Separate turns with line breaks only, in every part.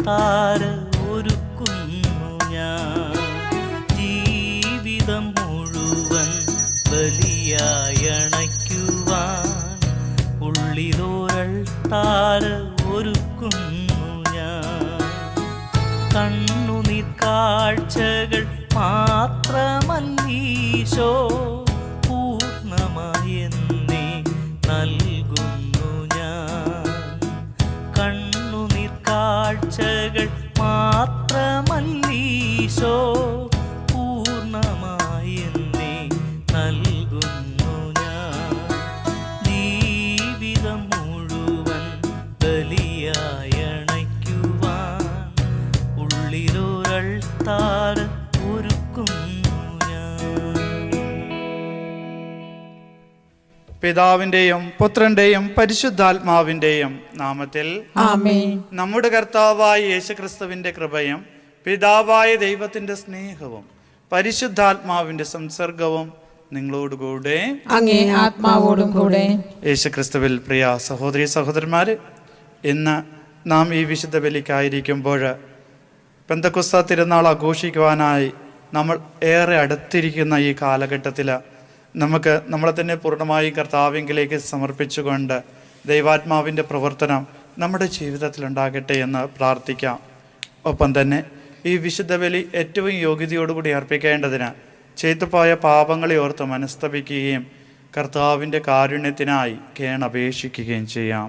അൾത്താര ഒരുക്കുന്നു ഞാൻ. ജീവിതം മുഴുവൻ ബലിയായി അണയ്ക്കുവാൻ ഉള്ളിലൊരൾത്താര ഒരുക്കുന്നു ഞാൻ. കണ്ണുനീർ കാഴ്ചകൾ മാത്രമല്ലീശോ പൂർണ്ണമായി എന്നെ നൽകുന്നു ഞാൻ. കണ്ണുനീർ കാഴ്ചകൾ മാത്രമല്ലീശോ പൂർണ്ണമായി എന്നെ നൽകുന്നു ഞാൻ. ജീവിതം മുഴുവൻ ബലിയായി അണയ്ക്കുവാൻ ഉള്ളിലൊരൾത്താര ഒരുക്കുന്നു ഞാൻ.
പിതാവിന്റെയും പുത്രന്റെയും പരിശുദ്ധാത്മാവിന്റെയും നാമത്തിൽ
ആമേൻ.
നമ്മുടെ കർത്താവായ യേശുക്രിസ്തുവിന്റെ കൃപയും പിതാവായ ദൈവത്തിന്റെ സ്നേഹവും പരിശുദ്ധാത്മാവിന്റെ സംസർഗവും നിങ്ങളോടുകൂടെ
അങ്ങേ ആത്മാവോടും കൂടെ.
യേശുക്രിസ്തുവിൽ പ്രിയ സഹോദരി സഹോദരന്മാര്, ഇന്ന് നാം ഈ വിശുദ്ധ ബലിക്കായിരിക്കുമ്പോൾ പെന്തക്കോസ്താ തിരുനാൾ ആഘോഷിക്കുവാനായി നമ്മൾ ഏറെ അടുത്തിരിക്കുന്ന ഈ കാലഘട്ടത്തിൽ നമുക്ക് നമ്മളെ തന്നെ പൂർണ്ണമായി കർത്താവിങ്കിലേക്ക് സമർപ്പിച്ചുകൊണ്ട് ദൈവാത്മാവിൻ്റെ പ്രവർത്തനം നമ്മുടെ ജീവിതത്തിലുണ്ടാകട്ടെ എന്ന് പ്രാർത്ഥിക്കാം. ഒപ്പം തന്നെ ഈ വിശുദ്ധ ബലി ഏറ്റവും യോഗ്യതയോടുകൂടി അർപ്പിക്കേണ്ടതിന് ചെയ്തുപോയ പാപങ്ങളെ ഓർത്ത് മനസ്തപിക്കുകയും കർത്താവിൻ്റെ കാരുണ്യത്തിനായി കേണപേക്ഷിക്കുകയും ചെയ്യാം.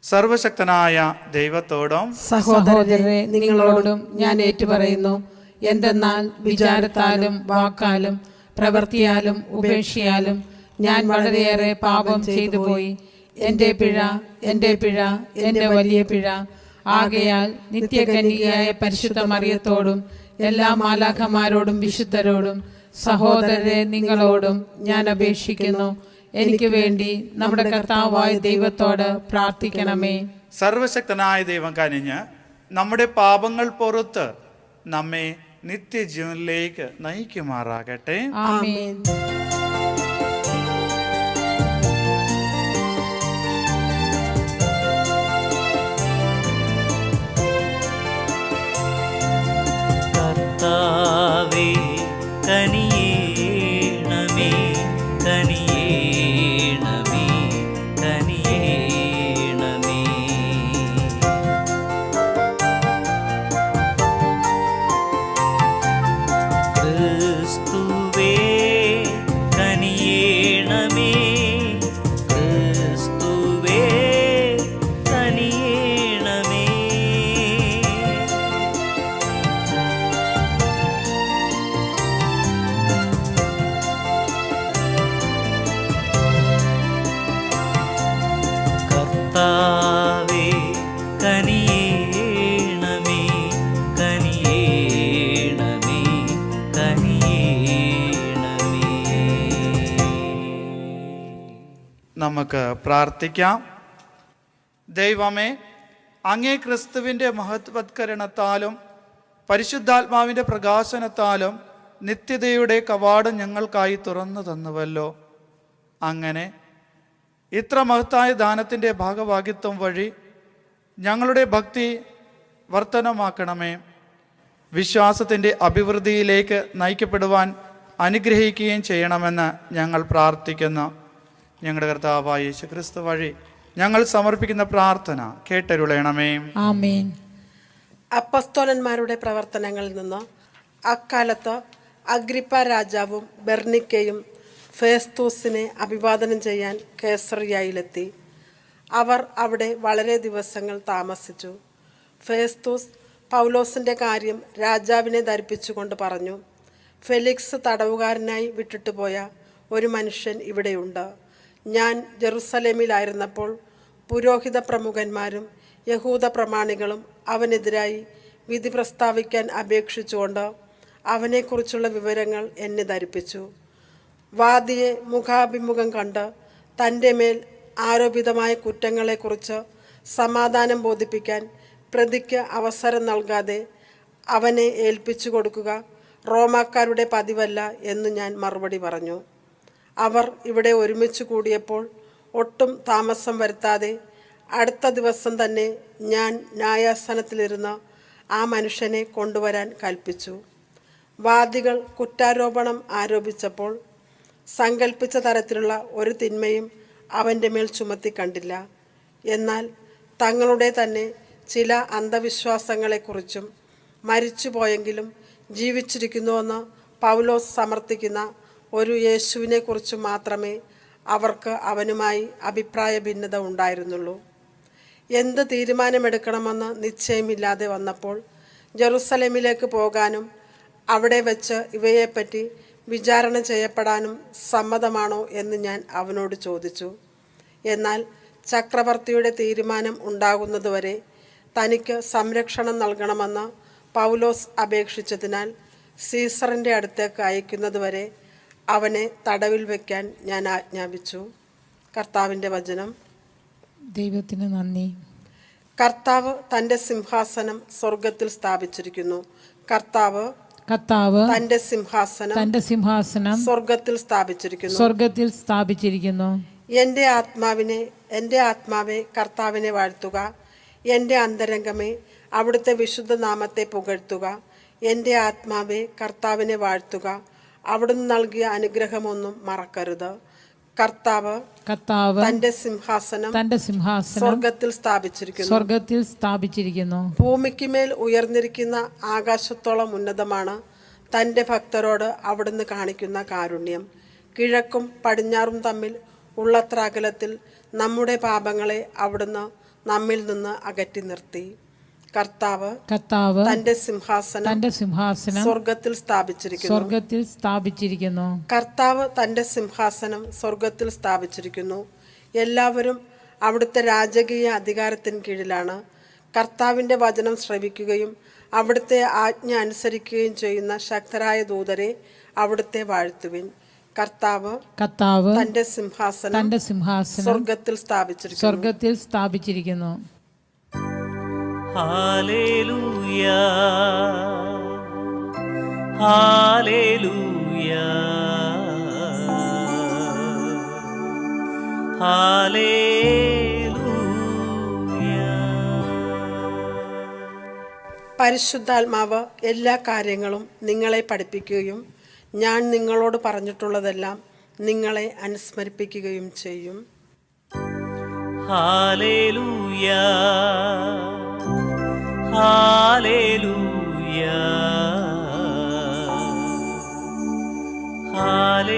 സർവശക്തനായ ദൈവത്തോടും
സഹോദരരെ നിങ്ങളോടും ഞാൻ ഏറ്റുപറയുന്നു. എന്തെന്നാൽ വിചാരത്താലും വാക്കാലും പ്രവൃത്തിയാലും ഉപേക്ഷയാലും ഞാൻ വളരെയേറെ പാപം ചെയ്തു പോയി. എൻ്റെ പിഴ, എൻ്റെ പിഴ, എൻ്റെ വലിയ പിഴ. ആകയാൽ നിത്യകന്യകയായ പരിശുദ്ധ മറിയത്തോടും എല്ലാ മാലാഖമാരോടും വിശുദ്ധരോടും സഹോദരരെ നിങ്ങളോടും ഞാൻ അപേക്ഷിക്കുന്നു, എനിക്ക് വേണ്ടി നമ്മുടെ കർത്താവായ ദൈവത്തോട് പ്രാർത്ഥിക്കണമേ.
സർവശക്തനായ ദൈവം കനിഞ്ഞ് നമ്മുടെ പാപങ്ങൾ പുറത്ത് നമ്മെ നിത്യജീവനിലേക്ക് നയിക്കുമാറാകട്ടെ.
ആമേൻ.
കർത്താവേ കനിയേണമേ, കനിയേണമേ, കനിയേണമേ. ക്രിസ്തുവേ കനിയേണമേ, ക്രിസ്തുവേ കനിയേണമേ. കർത്താവേ കനിയേണമേ, കനിയേണമേ, കനിയേണമേ.
നമുക്ക് പ്രാർത്ഥിക്കാം. ദൈവമേ, അങ്ങേ ക്രിസ്തുവിൻ്റെ മഹത്വത്കരണത്താലും പരിശുദ്ധാത്മാവിൻ്റെ പ്രകാശനത്താലും നിത്യതയുടെ കവാടം ഞങ്ങൾക്കായി തുറന്നു തന്നുവല്ലോ. അങ്ങനെ ഇത്ര മഹത്തായ ദാനത്തിൻ്റെ ഭാഗവാഹിത്വം വഴി ഞങ്ങളുടെ ഭക്തി വർധനമാക്കണമേ. വിശ്വാസത്തിൻ്റെ അഭിവൃദ്ധിയിലേക്ക് നയിക്കപ്പെടുവാൻ അനുഗ്രഹിക്കുകയും ചെയ്യണമെന്ന് ഞങ്ങൾ പ്രാർത്ഥിക്കുന്നു. ഞങ്ങളുടെ കർത്താവായ യേശുക്രിസ്തു വഴി ഞങ്ങൾ സമർപ്പിക്കുന്ന പ്രാർത്ഥന കേട്ടരുളയണമേ.
ആമേൻ.
അപ്പസ്തോലന്മാരുടെ പ്രവർത്തനങ്ങളിൽ നിന്ന് അക്കാലത്ത് അഗ്രിപ്പ രാജാവും ബെർണിക്കയും ഫേസ്തൂസിനെ അഭിവാദനം ചെയ്യാൻ കേസറിയയിലെത്തി. അവർ അവിടെ വളരെ ദിവസങ്ങൾ താമസിച്ചു. ഫേസ്തൂസ് പൗലോസിൻ്റെ കാര്യം രാജാവിനെ ധരിപ്പിച്ചുകൊണ്ട് പറഞ്ഞു, ഫെലിക്സ് തടവുകാരനായി വിട്ടിട്ട് പോയ ഒരു മനുഷ്യൻ ഇവിടെയുണ്ട്. ഞാൻ ജെറുസലേമിലായിരുന്നപ്പോൾ പുരോഹിത പ്രമുഖന്മാരും യഹൂദ പ്രമാണികളും അവനെതിരായി വിധി പ്രസ്താവിക്കാൻ അപേക്ഷിച്ചുകൊണ്ട് അവനെക്കുറിച്ചുള്ള വിവരങ്ങൾ എന്നെ ധരിപ്പിച്ചു. വാദിയെ മുഖാഭിമുഖം കണ്ട് തൻ്റെ മേൽ ആരോപിതമായ കുറ്റങ്ങളെക്കുറിച്ച് സമാധാനം ബോധിപ്പിക്കാൻ പ്രതിക്ക് അവസരം നൽകാതെ അവനെ ഏൽപ്പിച്ചു കൊടുക്കുക റോമാക്കാരുടെ പതിവല്ല എന്ന് ഞാൻ മറുപടി പറഞ്ഞു. അവർ ഇവിടെ ഒരുമിച്ച് കൂടിയപ്പോൾ ഒട്ടും താമസം വരുത്താതെ അടുത്ത ദിവസം തന്നെ ഞാൻ ന്യായാസനത്തിലിരുന്ന് ആ മനുഷ്യനെ കൊണ്ടുവരാൻ കൽപ്പിച്ചു. വാദികൾ കുറ്റാരോപണം ആരോപിച്ചപ്പോൾ സങ്കൽപ്പിച്ച തരത്തിലുള്ള ഒരു തിന്മയും അവൻ്റെ മേൽ ചുമത്തി കണ്ടില്ല. എന്നാൽ തങ്ങളുടെ തന്നെ ചില അന്ധവിശ്വാസങ്ങളെക്കുറിച്ചും മരിച്ചുപോയെങ്കിലും ജീവിച്ചിരിക്കുന്നുവെന്ന് പൗലോസ് സമർത്ഥിക്കുന്ന ഒരു യേശുവിനെക്കുറിച്ചും മാത്രമേ അവർക്ക് അവനുമായി അഭിപ്രായ ഭിന്നത ഉണ്ടായിരുന്നുള്ളൂ. എന്ത് തീരുമാനമെടുക്കണമെന്ന് നിശ്ചയമില്ലാതെ വന്നപ്പോൾ ജെറുസലേമിലേക്ക് പോകാനും അവിടെ വെച്ച് ഇവയെപ്പറ്റി വിചാരണ ചെയ്യപ്പെടാനും സമ്മതമാണോ എന്ന് ഞാൻ അവനോട് ചോദിച്ചു. എന്നാൽ ചക്രവർത്തിയുടെ തീരുമാനം ഉണ്ടാകുന്നതുവരെ തനിക്ക് സംരക്ഷണം നൽകണമെന്ന് പൗലോസ് അപേക്ഷിച്ചതിനാൽ സീസറിൻ്റെ അടുത്തേക്ക് അയക്കുന്നതുവരെ അവനെ തടവിൽ വയ്ക്കാൻ ഞാൻ ആജ്ഞാപിച്ചു. കർത്താവിൻ്റെ വചനം.
ദൈവത്തിന് നന്ദി.
കർത്താവ് തൻ്റെ സിംഹാസനം സ്വർഗത്തിൽ സ്ഥാപിച്ചിരിക്കുന്നു. കർത്താവ് തൻ്റെ സിംഹാസനം സ്വർഗത്തിൽ സ്ഥാപിച്ചിരിക്കുന്നു. എൻ്റെ ആത്മാവെ കർത്താവിനെ വാഴ്ത്തുക. എൻ്റെ അന്തരംഗമേ അവിടുത്തെ വിശുദ്ധ നാമത്തെ പുകഴ്ത്തുക. എൻ്റെ ആത്മാവെ കർത്താവിനെ വാഴ്ത്തുക. അവിടുന്ന് നൽകിയ അനുഗ്രഹമൊന്നും മറക്കരുത്. കർത്താവ് തന്റെ സിംഹാസനം സ്വർഗത്തിൽ സ്ഥാപിച്ചിരിക്കുന്നു. ഭൂമിക്ക് മേൽ ഉയർന്നിരിക്കുന്ന ആകാശത്തോളം ഉന്നതമാണ് തൻ്റെ ഭക്തരോട് അവിടുന്ന് കാണിക്കുന്ന കാരുണ്യം. കിഴക്കും പടിഞ്ഞാറും തമ്മിൽ ഉള്ളത്ര അകലത്തിൽ നമ്മുടെ പാപങ്ങളെ അവിടുന്ന് നമ്മിൽ നിന്ന് അകറ്റി നിർത്തി. കർത്താവ് തന്റെ സിംഹാസനം സ്വർഗത്തിൽ സ്ഥാപിച്ചിരിക്കുന്നു. കർത്താവ് തന്റെ സിംഹാസനം സ്വർഗത്തിൽ സ്ഥാപിച്ചിരിക്കുന്നു. എല്ലാവരും അവിടുത്തെ രാജകീയ അധികാരത്തിന് കീഴിലാണ്. കർത്താവിൻ്റെ വചനം ശ്രവിക്കുകയും അവിടുത്തെ ആജ്ഞ അനുസരിക്കുകയും ചെയ്യുന്ന ശക്തരായ ദൂതരെ അവിടുത്തെ വാഴ്ത്തുവിൻ. കർത്താവ് തന്റെ സിംഹാസനം സ്വർഗത്തിൽ സ്ഥാപിച്ചിരിക്കുന്നു.
Hallelujah hallelujah hallelujah.
പരിശുദ്ധാത്മാവ് എല്ലാ കാര്യങ്ങളും നിങ്ങളെ പഠിപ്പിക്കുകയും ഞാൻ നിങ്ങളോട് പറഞ്ഞിട്ടുള്ളതെല്ലാം നിങ്ങളെ അനുസ്മരിപ്പിക്കുകയും ചെയ്യും.
Hallelujah hallelujah hallelujah.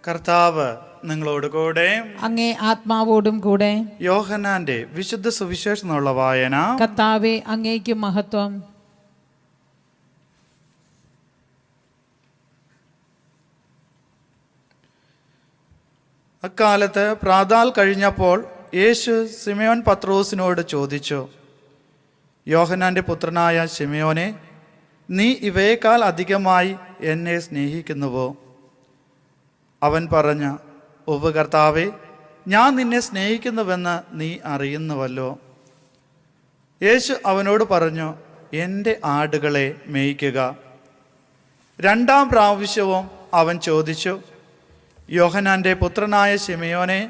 കർത്താവ് നിങ്ങളോട് കൂടെ,
അങ്ങേ ആത്മാവോടും കൂടെ.
യോഹന്നാന്റെ വിശുദ്ധ സുവിശേഷം എന്നുള്ള വായന.
കർത്താവേ, അങ്ങേക്ക് മഹത്വം.
അക്കാലത്ത് പ്രാതൽ കഴിഞ്ഞപ്പോൾ യേശു ശിമയോൻ പത്രോസിനോട് ചോദിച്ചു, യോഹന്നാന്റെ പുത്രനായ ശിമയോനെ, നീ ഇവയേക്കാൾ അധികമായി എന്നെ സ്നേഹിക്കുന്നുവോ? അവൻ പറഞ്ഞു, ഉവ്വ് കർത്താവേ, ഞാൻ നിന്നെ സ്നേഹിക്കുന്നുവെന്ന് നീ അറിയുന്നുവല്ലോ. യേശു അവനോട് പറഞ്ഞു, എൻ്റെ ആടുകളെ മേയ്ക്കുക. രണ്ടാം പ്രാവശ്യവും അവൻ ചോദിച്ചു, യോഹന്നാന്റെ പുത്രനായ ശിമയോനെ,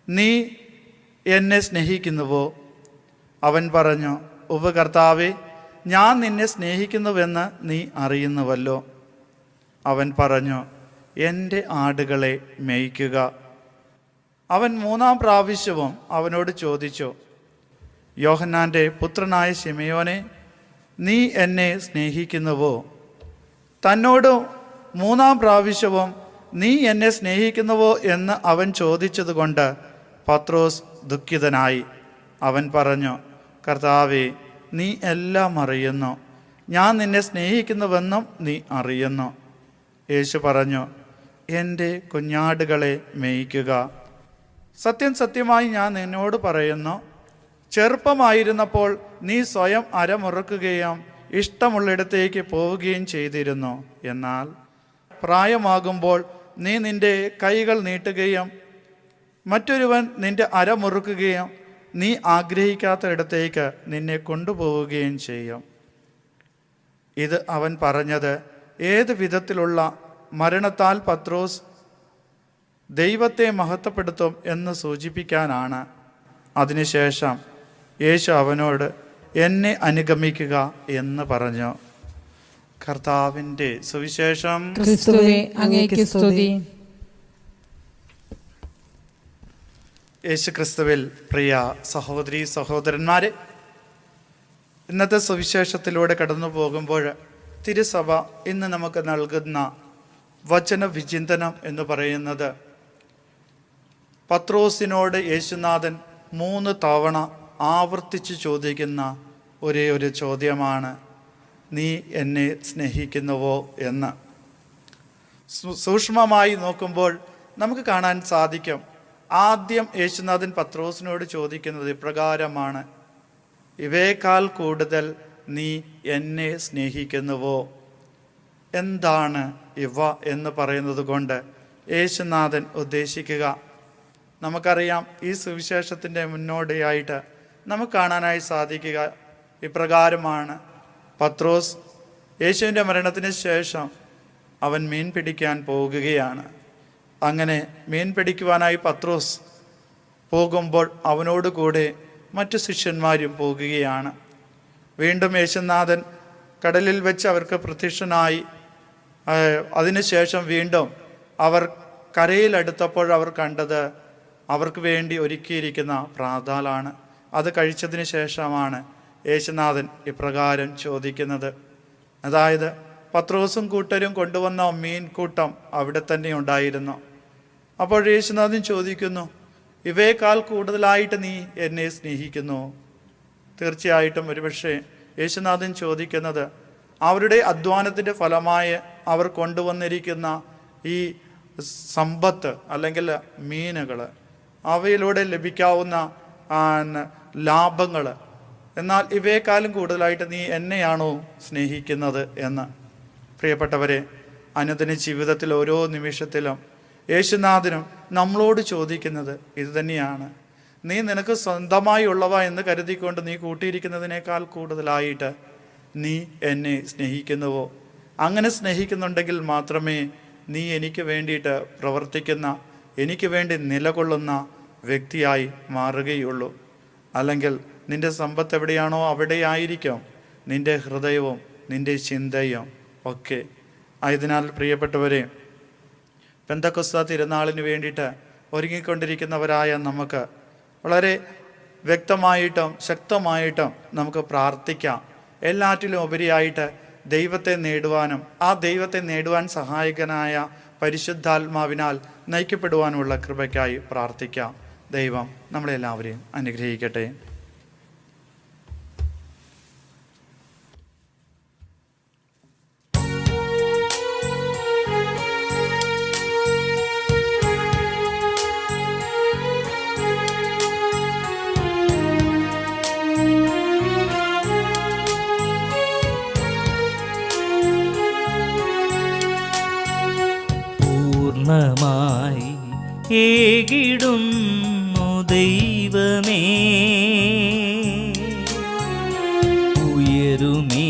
നീ എന്നെ സ്നേഹിക്കുന്നുവോ? അവൻ പറഞ്ഞു, ഉവ്വ് കർത്താവേ, ഞാൻ നിന്നെ സ്നേഹിക്കുന്നുവെന്ന് നീ അറിയുന്നുവല്ലോ. അവൻ പറഞ്ഞു, എൻ്റെ ആടുകളെ മേയ്ക്കുക. അവൻ മൂന്നാം പ്രാവശ്യവും അവനോട് ചോദിച്ചു, യോഹന്നാന്റെ പുത്രനായ ശിമയോനെ, നീ എന്നെ സ്നേഹിക്കുന്നുവോ? തന്നോട് മൂന്നാം പ്രാവശ്യവും നീ എന്നെ സ്നേഹിക്കുന്നുവോ എന്ന് അവൻ ചോദിച്ചതുകൊണ്ട് പത്രോസ് ദുഃഖിതനായി. അവൻ പറഞ്ഞു, കർത്താവേ, നീ എല്ലാം അറിയുന്നു. ഞാൻ നിന്നെ സ്നേഹിക്കുന്നുവെന്നും നീ അറിയുന്നു. യേശു പറഞ്ഞു, എൻ്റെ കുഞ്ഞാടുകളെ മേയ്ക്കുക. സത്യം സത്യമായി ഞാൻ നിന്നോട് പറയുന്നു, ചെറുപ്പമായിരുന്നപ്പോൾ നീ സ്വയം അരമുറുക്കുകയും ഇഷ്ടമുള്ളിടത്തേക്ക് പോവുകയും ചെയ്തിരുന്നു. എന്നാൽ പ്രായമാകുമ്പോൾ നീ നിൻ്റെ കൈകൾ നീട്ടുകയും മറ്റൊരുവൻ നിൻ്റെ അരമുറുക്കുകയും നീ ആഗ്രഹിക്കാത്ത ഇടത്തേക്ക് നിന്നെ കൊണ്ടുപോവുകയും ചെയ്യും. ഇത് അവൻ പറഞ്ഞത് ഏത് വിധത്തിലുള്ള മരണത്താൽ പത്രോസ് ദൈവത്തെ മഹത്വപ്പെടുത്തും എന്ന് സൂചിപ്പിക്കാനാണ്. അതിനുശേഷം യേശു അവനോട് എന്നെ അനുഗമിക്കുക എന്ന് പറഞ്ഞു. കർത്താവിൻ്റെ സുവിശേഷം.
ക്രിസ്തുവേ അങ്ങേക്ക് സ്തുതി.
യേശു ക്രിസ്തുവിൽ പ്രിയ സഹോദരി സഹോദരന്മാരെ, ഇന്നത്തെ സുവിശേഷത്തിലൂടെ കടന്നു പോകുമ്പോൾ തിരുസഭ ഇന്ന് നമുക്ക് നൽകുന്ന വചന വിചിന്തനം എന്ന് പറയുന്നത് പത്രോസിനോട് യേശുനാഥൻ 3 തവണ ആവർത്തിച്ച് ചോദിക്കുന്ന ഒരേ ഒരു ചോദ്യമാണ്, നീ എന്നെ സ്നേഹിക്കുന്നുവോ എന്ന്. സൂക്ഷ്മമായി നോക്കുമ്പോൾ നമുക്ക് കാണാൻ സാധിക്കും, ആദ്യം യേശുനാഥൻ പത്രോസിനോട് ചോദിക്കുന്നത് ഇപ്രകാരമാണ്, ഇവയേക്കാൾ കൂടുതൽ നീ എന്നെ സ്നേഹിക്കുന്നുവോ? എന്താണ് ഇവ എന്ന് പറയുന്നത് കൊണ്ട് യേശുനാഥൻ ഉദ്ദേശിക്കുക? നമുക്കറിയാം, ഈ സുവിശേഷത്തിൻ്റെ മുന്നോടിയായിട്ട് നമുക്ക് കാണാനായി സാധിക്കുക ഇപ്രകാരമാണ്. പത്രോസ് യേശുവിൻ്റെ മരണത്തിന് ശേഷം അവൻ മീൻ പിടിക്കാൻ പോകുകയാണ്. അങ്ങനെ മീൻ പിടിക്കുവാനായി പത്രോസ് പോകുമ്പോൾ അവനോട് കൂടെ മറ്റു ശിഷ്യന്മാരും പോകുകയാണ്. വീണ്ടും യേശുനാഥൻ കടലിൽ വെച്ച് അവർക്ക് പ്രത്യക്ഷനായി. അതിനുശേഷം വീണ്ടും അവർ കരയിലെടുത്തപ്പോൾ അവർ കണ്ടത് അവർക്ക് വേണ്ടി ഒരുക്കിയിരിക്കുന്ന പ്രാതലാണ്. അത് കഴിച്ചതിന് ശേഷമാണ് യേശുനാഥൻ ഇപ്രകാരം ചോദിക്കുന്നത്. അതായത് പത്രോസും കൂട്ടരും കൊണ്ടുവന്ന മീൻ കൂട്ടം അവിടെ തന്നെ ഉണ്ടായിരുന്നു. അപ്പോൾ യേശുനാഥൻ ചോദിക്കുന്നു, ഇവയേക്കാൾ കൂടുതലായിട്ട് നീ എന്നെ സ്നേഹിക്കുന്നു? തീർച്ചയായിട്ടും ഒരുപക്ഷെ യേശുനാഥൻ ചോദിക്കുന്നത് അവരുടെ അധ്വാനത്തിൻ്റെ ഫലമായി അവർ കൊണ്ടുവന്നിരിക്കുന്ന ഈ സമ്പത്ത് അല്ലെങ്കിൽ മീനുകൾ, അവയിലൂടെ ലഭിക്കാവുന്ന ലാഭങ്ങൾ, എന്നാൽ ഇവയെക്കാളും കൂടുതലായിട്ട് നീ എന്നെയാണോ സ്നേഹിക്കുന്നത് എന്ന്. പ്രിയപ്പെട്ടവരെ, അനുദിന ജീവിതത്തിൽ ഓരോ നിമിഷത്തിലും യേശുനാഥനും നമ്മളോട് ചോദിക്കുന്നത് ഇത് തന്നെയാണ്. നീ നിനക്ക് സ്വന്തമായി ഉള്ളവ എന്ന് കരുതിക്കൊണ്ട് നീ കൂട്ടിയിരിക്കുന്നതിനേക്കാൾ കൂടുതലായിട്ട് നീ എന്നെ സ്നേഹിക്കുന്നുവോ? അങ്ങനെ സ്നേഹിക്കുന്നുണ്ടെങ്കിൽ മാത്രമേ നീ എനിക്ക് വേണ്ടിയിട്ട് പ്രവർത്തിക്കുന്ന, എനിക്ക് വേണ്ടി നിലകൊള്ളുന്ന വ്യക്തിയായി മാറുകയുള്ളൂ. അല്ലെങ്കിൽ നിൻ്റെ സമ്പത്ത് എവിടെയാണോ അവിടെയായിരിക്കും നിൻ്റെ ഹൃദയവും നിൻ്റെ ചിന്തയും ഒക്കെ. ആയതിനാൽ പ്രിയപ്പെട്ടവരെ, പെന്തക്കോസ്ത തിരുനാളിന് വേണ്ടിയിട്ട് ഒരുങ്ങിക്കൊണ്ടിരിക്കുന്നവരായ നമുക്ക് വളരെ വ്യക്തമായിട്ടും ശക്തമായിട്ടും നമുക്ക് പ്രാർത്ഥിക്കാം. എല്ലാറ്റിലും ഉപരിയായിട്ട് ദൈവത്തെ നേടുവാനും ആ ദൈവത്തെ നേടുവാൻ സഹായകനായ പരിശുദ്ധാത്മാവിനാൽ നയിക്കപ്പെടുവാനുമുള്ള കൃപയ്ക്കായി പ്രാർത്ഥിക്കാം. ദൈവം നമ്മളെല്ലാവരെയും അനുഗ്രഹിക്കട്ടെ.
പൂർണ്ണമായി ഏകിടുന്നു ദൈവമേ, ഉയരുമേ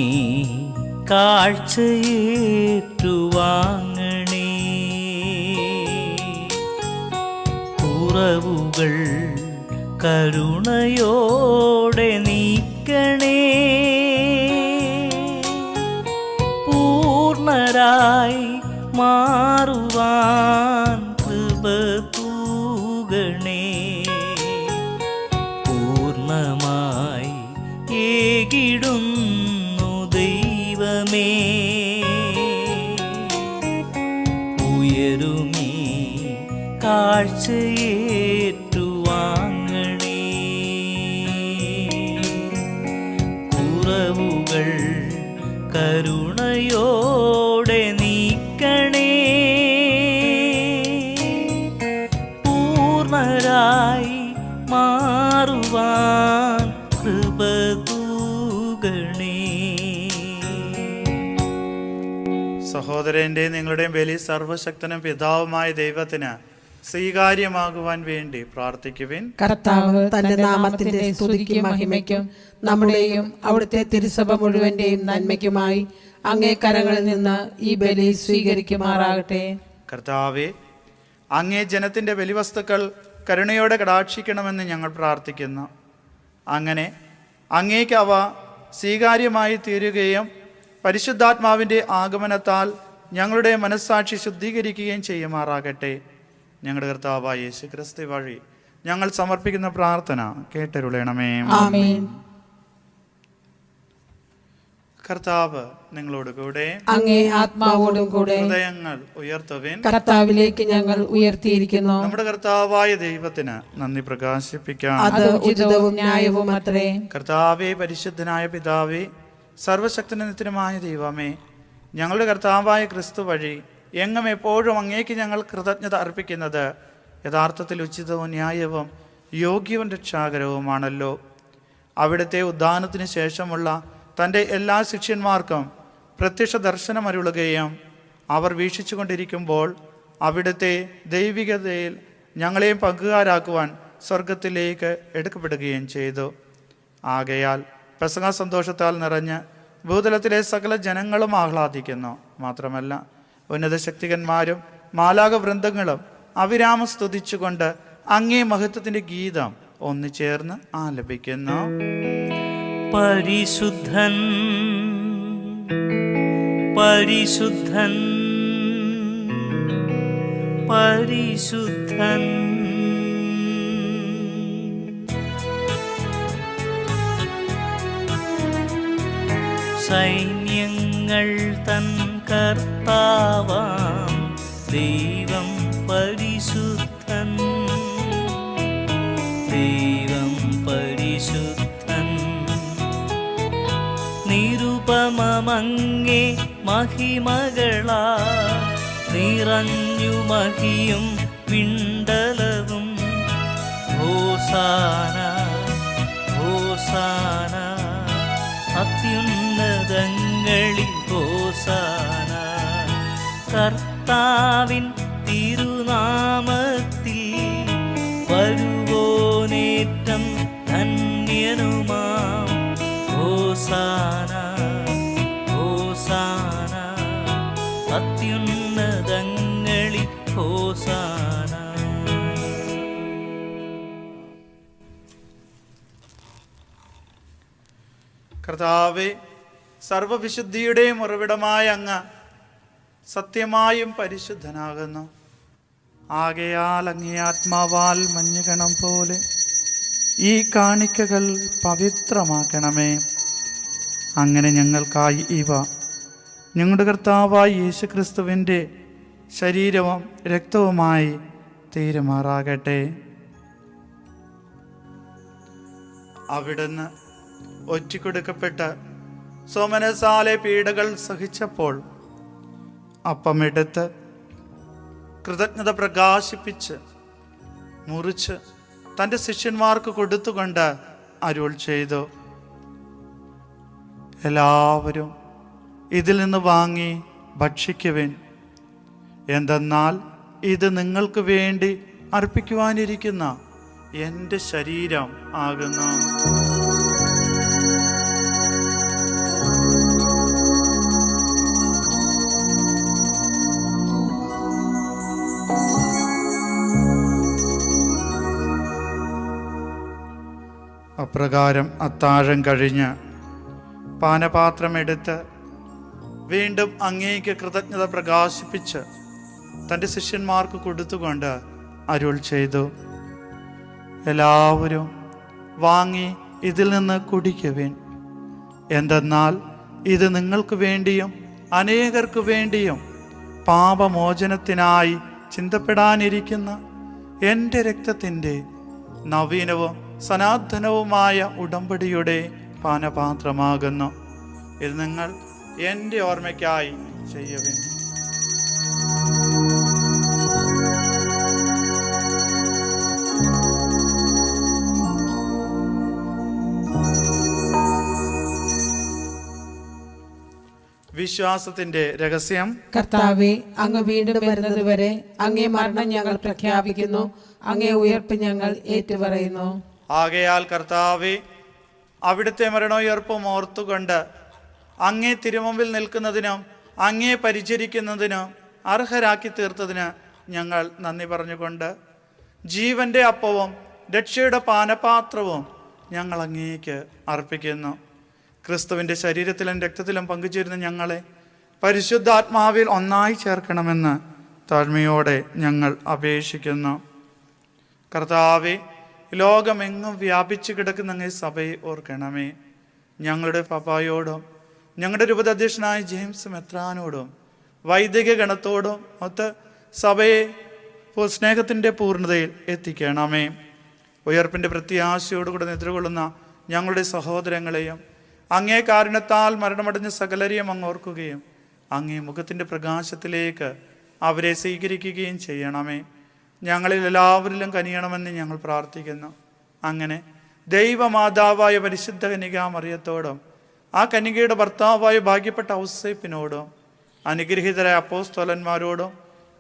കാഴ്ചയേറ്റുവാങ്ങണേ. കുറവുകൾ കരുണയോടെ നീക്കണേ. പൂർണ്ണരായി മാറുവാൻ കൃപ തൂകണേ. പൂർണ്ണമായി ഏകിടുന്നു ദൈവമേ, ഉയരുമേ കാഴ്ചയേറ്റുവാങ്ങണേ. കുറവുകൾ കരുണയോടെ നീക്കണേ. പൂർണ്ണരായി മാറുവാൻ കൃപ തൂകണേ.
സഹോദരൻ്റെയും നിങ്ങളുടെയും വലിയ സർവശക്തനും പിതാവുമായ ദൈവത്തിന് സ്വീകാര്യമാകുവാൻ വേണ്ടി പ്രാർത്ഥിക്കുവിൻ.
കർത്താവ് തന്റെ നാമത്തിന്റെ സ്തുതിക്കും മഹിമയ്ക്കും നമ്മുടെയും അവിടുത്തെ തിരുസഭ മുഴുവന്റെയും നന്മയ്ക്കുമായി അങ്ങേ കരങ്ങളിൽ നിന്ന് ഈ ബലി സ്വീകരിക്കുമാറാകട്ടെ.
കർത്താവെ, അങ്ങേ ജനത്തിൻ്റെ ബലിവസ്തുക്കൾ കരുണയോടെ കടാക്ഷിക്കണമെന്ന് ഞങ്ങൾ പ്രാർത്ഥിക്കുന്നു. അങ്ങനെ അങ്ങേക്ക് അവ സ്വീകാര്യമായി തീരുകയും പരിശുദ്ധാത്മാവിൻ്റെ ആഗമനത്താൽ ഞങ്ങളുടെ മനസ്സാക്ഷി ശുദ്ധീകരിക്കുകയും ചെയ്യുമാറാകട്ടെ. ഞങ്ങളുടെ കർത്താവായ യേശു ക്രിസ്തു വഴി ഞങ്ങൾ സമർപ്പിക്കുന്ന പ്രാർത്ഥന കേട്ടരുളണമേ.
ആമേൻ.
കർത്താവ് നിങ്ങളോട് കൂടെ,
അങ്ങേ ആത്മാവോടും കൂടെ.
ഹൃദയങ്ങൾ ഉയർത്തുവിൻ.
കർത്താവിലേക്ക് ഞങ്ങൾ ഉയർത്തിയിരിക്കുന്നു.
നമ്മുടെ കർത്താവായ ദൈവത്തിന് നന്ദി പ്രകാശിപ്പിക്കാം.
അത് ഉചിതവും ന്യായവും അത്രേ.
കർത്താവേ, പരിശുദ്ധനായ പിതാവേ, സർവശക്തനത്തിനുമായ ദൈവമേ, ഞങ്ങളുടെ കർത്താവായ ക്രിസ്തു വഴി എങ്ങും എപ്പോഴും അങ്ങേക്ക് ഞങ്ങൾ കൃതജ്ഞത അർപ്പിക്കുന്നത് യഥാർത്ഥത്തിൽ ഉചിതവും ന്യായവും യോഗ്യവും രക്ഷാകരവുമാണല്ലോ. അവിടുത്തെ ഉദ്ധാനത്തിന് ശേഷമുള്ള തൻ്റെ എല്ലാ ശിഷ്യന്മാർക്കും പ്രത്യക്ഷ ദർശനമരുളുകയും അവർ വീക്ഷിച്ചുകൊണ്ടിരിക്കുമ്പോൾ അവിടുത്തെ ദൈവികതയിൽ ഞങ്ങളെയും പങ്കുകാരാക്കുവാൻ സ്വർഗത്തിലേക്ക് എടുക്കപ്പെടുകയും ചെയ്തു. ആകയാൽ പെസഹ സന്തോഷത്താൽ നിറഞ്ഞ് ഭൂതലത്തിലെ സകല ജനങ്ങളും ആഹ്ലാദിക്കുന്നു. മാത്രമല്ല, ഉന്നത ശക്തികന്മാരും മാലാക വൃന്ദങ്ങളും അവിരാമം സ്തുതിച്ചുകൊണ്ട് അങ്ങേ മഹത്വത്തിൻ്റെ ഗീതം ഒന്നുചേർന്ന് ആലപിക്കുന്നു.
പരിശുദ്ധൻ പരിശുദ്ധൻ പരിശുദ്ധൻ, സൈന്യങ്ങൾ തൻ കർത്താവാം ദൈവം പരിശുദ്ധൻ, ദൈവം പരിശുദ്ധൻ. നിരുപമമങ്ങേ മഹിമകളാ നിറഞ്ഞു മഹിയും പിണ്ടലവും. ഹോസാന ഹോസാന, അത്യുന്നതങ്ങളിൽ ഹോസാന. കർത്താവിൻ തിരുനാമത്തിൽ വരുവോനേറ്റം ധന്യനുമാം. ഹോസാന ഹോസാന, അത്യുന്നതങ്ങളിൽ ഹോസാന.
കർത്താവേ, സർവവിശുദ്ധിയുടെയും ഉറവിടമായ അങ്ങ് സത്യമായും പരിശുദ്ധനാകുന്നു. ആകയാൽ അങ്ങേ ആത്മാവാൽ മഞ്ഞുകണം പോലെ ഈ കാണിക്കകൾ പവിത്രമാക്കണമേ. അങ്ങനെ ഞങ്ങൾക്കായി ഇവ ഞങ്ങളുടെ കർത്താവായ യേശു ക്രിസ്തുവിൻ്റെ ശരീരവും രക്തവുമായി തീരുമാറാകട്ടെ. അവിടുന്ന് ഒറ്റിക്കൊടുക്കപ്പെട്ട് സോമനസാലെ പീഡകൾ സഹിച്ചപ്പോൾ അപ്പമെടുത്ത് കൃതജ്ഞത പ്രകാശിപ്പിച്ച് മുറിച്ച് തൻ്റെ ശിഷ്യന്മാർക്ക് കൊടുത്തുകൊണ്ട് അരുൾ ചെയ്തു, എല്ലാവരും ഇതിൽ നിന്ന് വാങ്ങി ഭക്ഷിക്കുവിൻ. എന്തെന്നാൽ ഇത് നിങ്ങൾക്ക് വേണ്ടി അർപ്പിക്കുവാനിരിക്കുന്ന എൻ്റെ ശരീരം ആകുന്നു. അപ്രകാരം അത്താഴം കഴിഞ്ഞ് പാനപാത്രമെടുത്ത് വീണ്ടും അങ്ങേക്ക് കൃതജ്ഞത പ്രകാശിപ്പിച്ച് തൻ്റെ ശിഷ്യന്മാർക്ക് കൊടുത്തുകൊണ്ട് അരുൾ ചെയ്തു, എല്ലാവരും വാങ്ങി ഇതിൽ നിന്ന് കുടിക്കുവിൻ. എന്തെന്നാൽ ഇത് നിങ്ങൾക്ക് വേണ്ടിയും അനേകർക്ക് വേണ്ടിയും പാപമോചനത്തിനായി ചിന്തപ്പെടാനിരിക്കുന്ന എൻ്റെ രക്തത്തിൻ്റെ നവീനവും സനാതനവുമായ ഉടമ്പടിയുടെ പാനപാത്രമാകുന്നു. ഇത് നിങ്ങൾ എൻ്റെ ഓർമ്മയ്ക്കായി ചെയ്യുവിൻ. വിശ്വാസത്തിന്റെ രഹസ്യം.
കർത്താവെ, അങ്ങ് വീണ്ടും വരുന്നതുവരെ അങ്ങേ മരണം ഞങ്ങൾ പ്രഖ്യാപിക്കുന്നു, അങ്ങേ ഉയർപ്പ് ഞങ്ങൾ ഏറ്റുപറയുന്നു.
ആകയാൽ കർത്താവെ, അവിടുത്തെ മരണോയർപ്പും ഓർത്തുകൊണ്ട് അങ്ങേ തിരുമുമ്പിൽ നിൽക്കുന്നതിനും അങ്ങേ പരിചരിക്കുന്നതിനും അർഹരാക്കി തീർത്തതിന് ഞങ്ങൾ നന്ദി പറഞ്ഞുകൊണ്ട് ജീവന്റെ അപ്പവും രക്ഷയുടെ പാനപാത്രവും ഞങ്ങൾ അങ്ങേക്ക് അർപ്പിക്കുന്നു. ക്രിസ്തുവിൻ്റെ ശരീരത്തിലും രക്തത്തിലും പങ്കുചേരുന്ന ഞങ്ങളെ പരിശുദ്ധാത്മാവിൽ ഒന്നായി ചേർക്കണമെന്ന് താഴ്മയോടെ ഞങ്ങൾ അപേക്ഷിക്കുന്നു. കർത്താവെ, ലോകമെങ്ങും വ്യാപിച്ചു കിടക്കുന്ന അങ്ങേ സഭയെ ഓർക്കണമേ. ഞങ്ങളുടെ പപ്പായോടും ഞങ്ങളുടെ രൂപതാധ്യക്ഷനായ ജെയിംസ് മെത്രാനോടും വൈദിക ഗണത്തോടും ഒത്ത് സഭയെ സ്നേഹത്തിൻ്റെ പൂർണ്ണതയിൽ എത്തിക്കണമേ. ഉയർപ്പിൻ്റെ പ്രത്യാശയോടുകൂടെ നിദ്രകൊള്ളുന്ന ഞങ്ങളുടെ സഹോദരങ്ങളെയും അങ്ങേ കാരുണ്യത്താൽ മരണമടഞ്ഞ സകലരെയും അങ്ങ് ഓർക്കുകയും അങ്ങേ മുഖത്തിൻ്റെ പ്രകാശത്തിലേക്ക് അവരെ സ്വീകരിക്കുകയും ചെയ്യണമേ. ഞങ്ങളിൽ എല്ലാവരിലും കനിയണമെന്ന് ഞങ്ങൾ പ്രാർത്ഥിക്കുന്നു. അങ്ങനെ ദൈവമാതാവായ പരിശുദ്ധ കന്യകാ മറിയത്തോടും ആ കന്യകയുടെ ഭർത്താവായ ഭാഗ്യപ്പെട്ട ഔസേപ്പിനോടും അനുഗ്രഹീതരായ അപ്പോസ്തലന്മാരോടും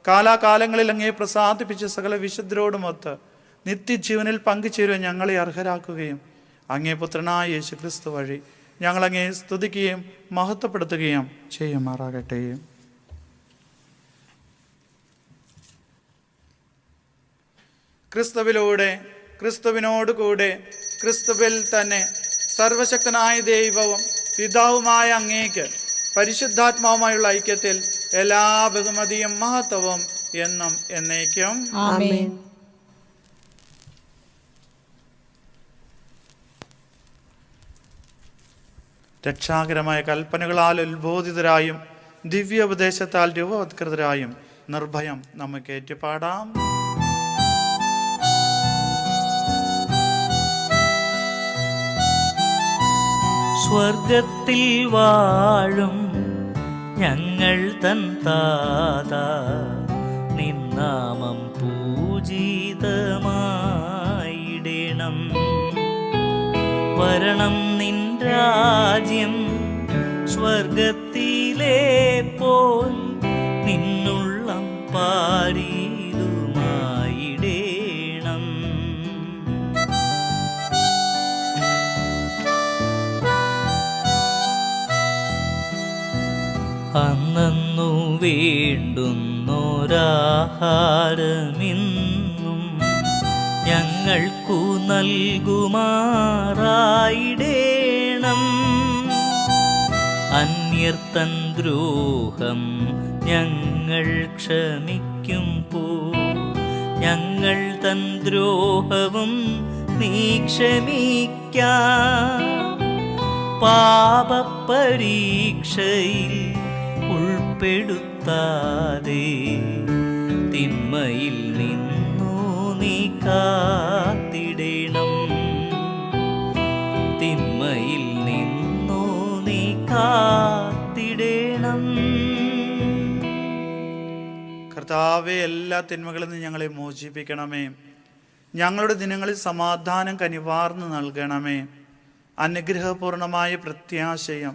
കാലാകാലങ്ങളിൽ അങ്ങേ പ്രസാദിപ്പിച്ച സകല വിശുദ്ധരോടുമൊത്ത് നിത്യജീവനിൽ പങ്കുചേരുവാൻ ഞങ്ങളെ അർഹരാക്കുകയും അങ്ങേ പുത്രനായ യേശു ക്രിസ്തു വഴി ഞങ്ങളങ്ങേ സ്തുതിക്കുകയും മഹത്വപ്പെടുത്തുകയും ചെയ്യുമാറാകട്ടെ. ക്രിസ്തുവിലൂടെ, ക്രിസ്തുവിനോടുകൂടെ, ക്രിസ്തുവിൽ തന്നെ സർവശക്തനായ ദൈവവും പിതാവുമായ അങ്ങേക്ക് പരിശുദ്ധാത്മാവുമായുള്ള ഐക്യത്തിൽ എല്ലാ ബഹുമതിയും മഹത്വവും എന്നും എന്നേക്കും
ആമേൻ.
രക്ഷാകരമായ കൽപ്പനകളാൽ ഉത്ബോധിതരായും ദിവ്യോപദേശത്താൽ രൂപവത്കൃതരായും നിർഭയം നമുക്ക് ഏറ്റുപാടാം.
സ്വർഗത്തിൽ വാഴും ഞങ്ങൾ തൻ താതാ, നിന്നാമം പൂജിതമായിടണം. വരണം നിൻ രാജ്യം, സ്വർഗത്തിലെ പോൽ നിന്നുള്ളം പാരീതുമായിടേണം. അന്നു വേണ്ടുന്നൊരാഹാരമിന്നും ഞങ്ങൾക്കു നൽകുമാറായിടേണം. അന്യർത്തൻ ദ്രോഹം ഞങ്ങൾ ക്ഷമിക്കുമ്പോ ഞങ്ങൾ തൻ ദ്രോഹവും നീ ക്ഷമിക്കാം. പാപപരീക്ഷയിൽ ഉൾപ്പെടുത്താതെ തിന്മയിൽ നിന്നു നീ കാത്തിടണം. തിന്മയിൽ നിന്നു നീ കാത്തിടണം.
കർത്താവെ, എല്ലാ തിന്മകളിൽ നിന്ന് ഞങ്ങളെ മോചിപ്പിക്കണമേ. ഞങ്ങളുടെ ദിനങ്ങളിൽ സമാധാനം കനിവാർന്ന് നൽകണമേ. അനുഗ്രഹപൂർണമായ പ്രത്യാശയും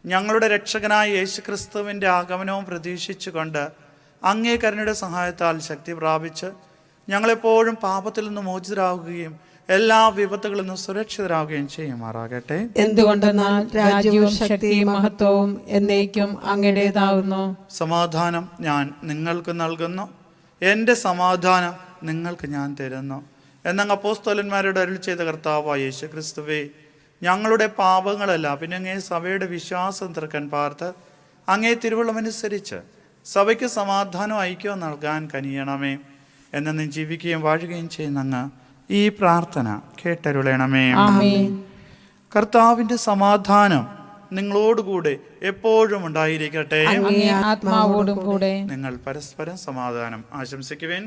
ഞങ്ങളുടെ രക്ഷകനായ യേശുക്രിസ്തുവിൻ്റെ ആഗമനവും പ്രതീക്ഷിച്ചുകൊണ്ട് അങ്ങേ കരുണയുടെ സഹായത്താൽ ശക്തി പ്രാപിച്ച് ഞങ്ങളെപ്പോഴും പാപത്തിൽ നിന്ന് മോചിതരാകുകയും എല്ലാ വിപത്തുകളിൽ നിന്നും സുരക്ഷിതരാകുകയും ചെയ്യുമാറാകട്ടെ.
എന്തുകൊണ്ടെന്നാൽ രാജ്യവും ശക്തിയും മഹത്വവും എന്നേക്കും അങ്ങയുടേതാകുന്നു.
സമാധാനം ഞാൻ നിങ്ങൾക്ക് നൽകുന്നു, എൻ്റെ സമാധാനം നിങ്ങൾക്ക് ഞാൻ തരുന്നു എന്നങ്ങ് അപ്പോസ്തലന്മാരോട് അരുളി ചെയ്ത കർത്താവായ യേശു ക്രിസ്തുവേ, ഞങ്ങളുടെ പാപങ്ങളല്ല പിന്നെ അങ്ങേ സഭയുടെ വിശ്വാസം തീർക്കാൻ പാർത്ത് അങ്ങേ തിരുവുള്ളമനുസരിച്ച് സഭയ്ക്ക് സമാധാനം ഐക്യവും നൽകാൻ കനിയണമേ. എന്നും ജീവിക്കുകയും വാഴുകയും ചെയ്യുന്ന അങ്ങ് ഈ പ്രാർത്ഥന കേട്ടരുളണമേ. കർത്താവിൻ്റെ സമാധാനം നിങ്ങളോടുകൂടെ എപ്പോഴും ഉണ്ടായിരിക്കട്ടെ.
ആത്മാവോടും കൂടെ.
നിങ്ങൾ പരസ്പരം സമാധാനം ആശംസിക്കുവിൻ.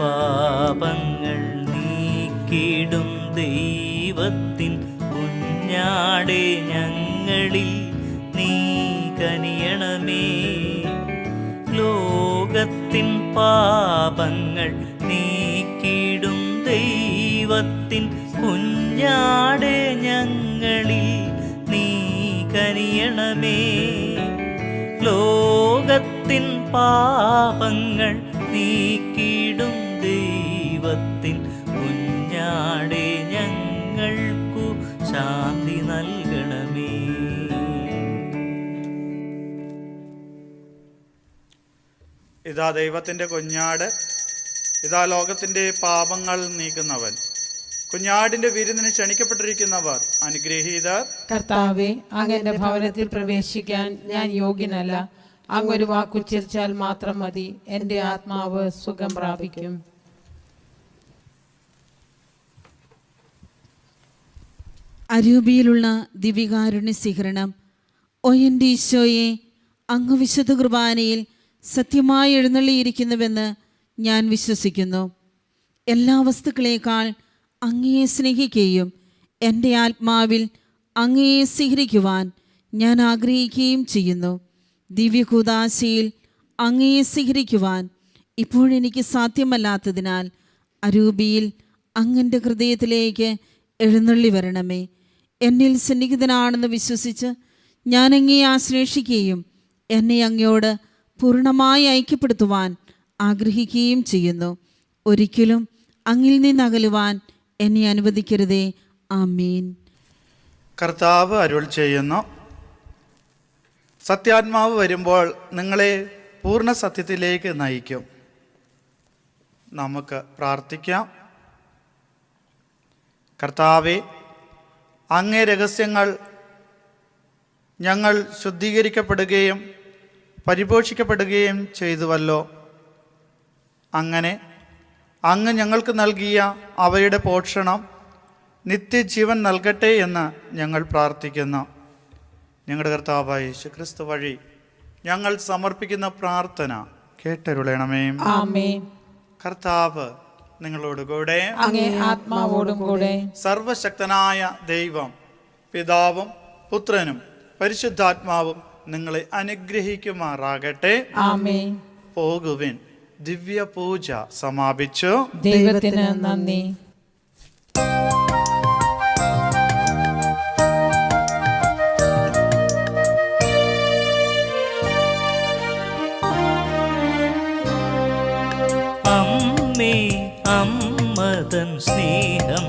പാപങ്ങൾ നീക്കിടും ദൈവത്തിൻ കുഞ്ഞാടെ ഞങ്ങൾ ഞങ്ങളിൽ നീ കനിയണമേ. ലോകത്തിൻ പാപങ്ങൾ നീക്കിടും ദൈവത്തിൻ കുഞ്ഞാടെ ഞങ്ങളിൽ നീ കനിയണമേ. ലോകത്തിൻ പാപങ്ങൾ നീക്കിടും ദൈവത്തിൻ കുഞ്ഞാടെ ഞങ്ങൾക്കു ശാന്തി നൽകണമേ.
ഇതാ ദൈവത്തിൻ്റെ കുഞ്ഞാട്, ഇതാ ലോകത്തിൻ്റെ പാപങ്ങൾ നീക്കുന്നവൻ. കുഞ്ഞാടിന്റെ വിരുന്നിന് ക്ഷണിക്കപ്പെട്ടിരിക്കുന്നവർ അനുഗ്രഹീതർ.
കർത്താവേ, അങ്ങയുടെ ഭവനത്തിൽ പ്രവേശിക്കാൻ ഞാൻ യോഗ്യനല്ല. അങ്ങൊരു വാക്കുച്ചരിച്ചാൽ മാത്രം മതി, എൻ്റെ ആത്മാവ് സുഖം പ്രാപിക്കും.
അരൂപിയിലുള്ള ദിവികാരുണ്യ സ്വീകരണം. ഓ എൻ്റെ ഈശോയെ, അങ്ങ് വിശുദ്ധ കുർബാനയിൽ സത്യമായി എഴുന്നള്ളിയിരിക്കുന്നുവെന്ന് ഞാൻ വിശ്വസിക്കുന്നു. എല്ലാ വസ്തുക്കളേക്കാൾ അങ്ങയെ സ്നേഹിക്കുകയും എൻ്റെ ആത്മാവിൽ അങ്ങയെ സ്വീകരിക്കുവാൻ ഞാൻ ആഗ്രഹിക്കുകയും ചെയ്യുന്നു. ദിവ്യകൂദാശയിൽ അങ്ങയെ സ്വീകരിക്കുവാൻ ഇപ്പോഴെനിക്ക് സാധ്യമല്ലാത്തതിനാൽ അരൂപിയിൽ അങ്ങൻ്റെ ഹൃദയത്തിലേക്ക് എഴുന്നള്ളി വരണമേ. എന്നിൽ സന്നിഹിതനാണെന്ന് വിശ്വസിച്ച് ഞാൻ അങ്ങയെ ആശ്ലേഷിക്കുകയും എന്നെ അങ്ങയോട് പൂർണ്ണമായി ഐക്യപ്പെടുത്തുവാൻ ആഗ്രഹിക്കുകയും ചെയ്യുന്നു. ഒരിക്കലും അങ്ങിൽ നിന്നകലുവാൻ എന്നെ അനുവദിക്കരുതേ. ആമേൻ.
കർത്താവ് അരുൾ ചെയ്യുന്നു, സത്യാത്മാവ് വരുമ്പോൾ നിങ്ങളെ പൂർണ്ണ സത്യത്തിലേക്ക് നയിക്കും. നമുക്ക് പ്രാർത്ഥിക്കാം. കർത്താവേ, അങ്ങേ രഹസ്യങ്ങൾ ഞങ്ങൾ ശുദ്ധീകരിക്കപ്പെടുകയും പരിപോഷിക്കപ്പെടുകയും ചെയ്തുവല്ലോ. അങ്ങനെ അങ്ങ് ഞങ്ങൾക്ക് നൽകിയ അവയുടെ പോഷണം നിത്യജീവൻ നൽകട്ടെ എന്ന് ഞങ്ങൾ പ്രാർത്ഥിക്കുന്നു. ഞങ്ങളുടെ കർത്താവായ യേശുക്രിസ്തു വഴി ഞങ്ങൾ സമർപ്പിക്കുന്ന പ്രാർത്ഥന കേട്ടരുളണമേ.
ആമേൻ.
കർത്താവ് നിങ്ങളോടുകൂടെ,
അങ്ങേ ആത്മാവോടും കൂടെ.
സർവശക്തനായ ദൈവം പിതാവും പുത്രനും പരിശുദ്ധാത്മാവും നിങ്ങളെ അനുഗ്രഹിക്കുമാറാകട്ടെ.
ആമേൻ.
പോകുവിൻ. ദിവ്യ പൂജ സമാപിച്ചു.
ദൈവത്തിന് നന്ദി.
അമ്മേ, അമ്മതൻ സ്നേഹം